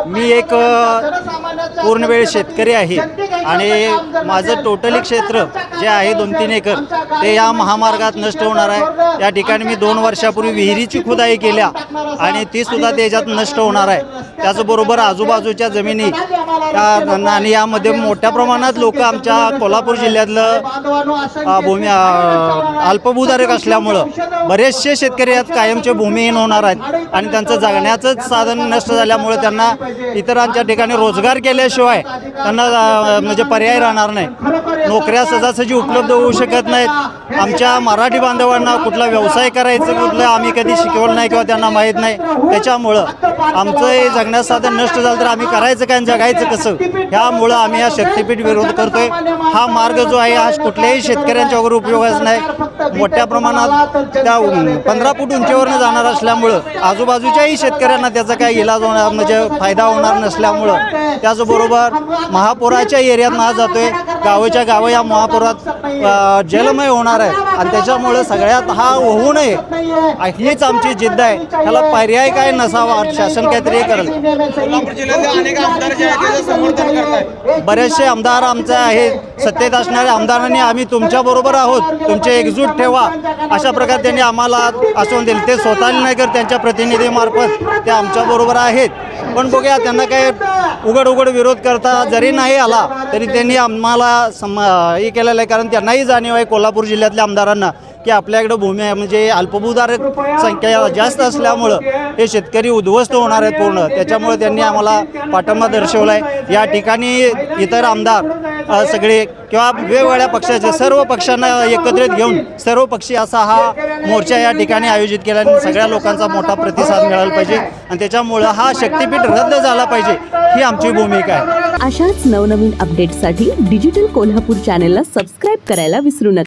मी एक पूर्णवेळ शेतकरी आहे आणि माझं टोटली क्षेत्र जे आहे 2-3 एकर ते या महामार्गात नष्ट होणार आहे। या ठिकाणी मी 2 वर्षापूर्वी विहिरीची खुदाई केल्या आणि ती सुद्धा त्याच्यात नष्ट होणार आहे। त्याचबरोबर आजूबाजूच्या जमिनी आणि यामध्ये मोठ्या प्रमाणात लोक आमच्या कोल्हापूर जिल्ह्यातलं भूमी अल्पभूधारक असल्यामुळं बरेचसे शेतकरी यात कायमचे भूमिहीन होणार आहेत आणि त्यांचं जगण्याचंच साधन नष्ट झाल्यामुळे त्यांना इतरांच्या ठिकाणी रोजगार केल्याशिवाय त्यांना म्हणजे पर्याय राहणार नाही। नोकऱ्या सहजासहजी उपलब्ध होऊ शकत नाहीत। आमच्या मराठी बांधवांना कुठला व्यवसाय करायचं कुठलं आम्ही कधी शिकवलं नाही किंवा त्यांना माहीत नाही। त्याच्यामुळं आमचं हे जगण्याचं साधन नष्ट झालं तर आम्ही करायचं काय, जगायचं कसं, ह्यामुळं आम्ही हा शक्तीपीठ विरोध करतोय। हा मार्ग जो आहे हा कुठल्याही शेतकऱ्यांच्या वगैरे उपयोगाचा नाही। मोठ्या प्रमाणात त्या 15 फूट उंचीवरनं जाणार असल्यामुळं आजूबाजूच्याही शेतकऱ्यांना त्याचा काही इलाज होणार म्हणजे फायदा होणार नसल्यामुळं, त्याचबरोबर महापुराच्या एरियात ना जातोय, गावाच्या गावं या महापुरात जलमय होणार आहे आणि त्याच्यामुळं सगळ्यात हा होऊ नये हीच आमची जिद्द आहे। ह्याला पर्याय काय नसावा, शासन काहीतरी करेल। कोल्हापूर जिल्ह्यातले अनेक आमदार जे आहेत त्याचं समर्थन करतात। बरेचसे आमदार आमचे आहेत, सत्तेत असणाऱ्या आमदारांनी आम्ही तुमच्याबरोबर आहोत, तुमचे एकजूट ठेवा अशा प्रकारे त्यांनी आम्हाला आश्वासन दिले। ते स्वतःला नाही कर त्यांच्या प्रतिनिधीमार्फत ते आमच्याबरोबर आहेत, पण बघूया त्यांना काय उघड विरोध करता जरी नाही आला तरी त्यांनी आम्हाला हे केलेलं आहे, कारण त्यांनाही जाणीव आहे कोल्हापूर जिल्ह्यातल्या आमदारांना की आपल्याकडं भूमी आहे म्हणजे अल्पभूधारक संख्या जास्त असल्यामुळं हे शेतकरी उद्ध्वस्त होणार आहेत पूर्ण। त्याच्यामुळे त्यांनी आम्हाला पाठिंबा दर्शवला आहे। या ठिकाणी इतर आमदार सगळे किंवा वेगवेगळ्या पक्षाचे सर्व पक्षांना एकत्रित घेऊन सर्वपक्षीय असा हा मोर्चा या ठिकाणी आयोजित केला आणि सगळ्या लोकांचा मोठा प्रतिसाद मिळाला पाहिजे आणि त्याच्यामुळं हा शक्तीपीठ रद्द झाला पाहिजे ही आमची भूमिका आहे। अशाच नवनवीन अपडेट्ससाठी डिजिटल कोल्हापूर चॅनेलला सबस्क्राईब करायला विसरू नका।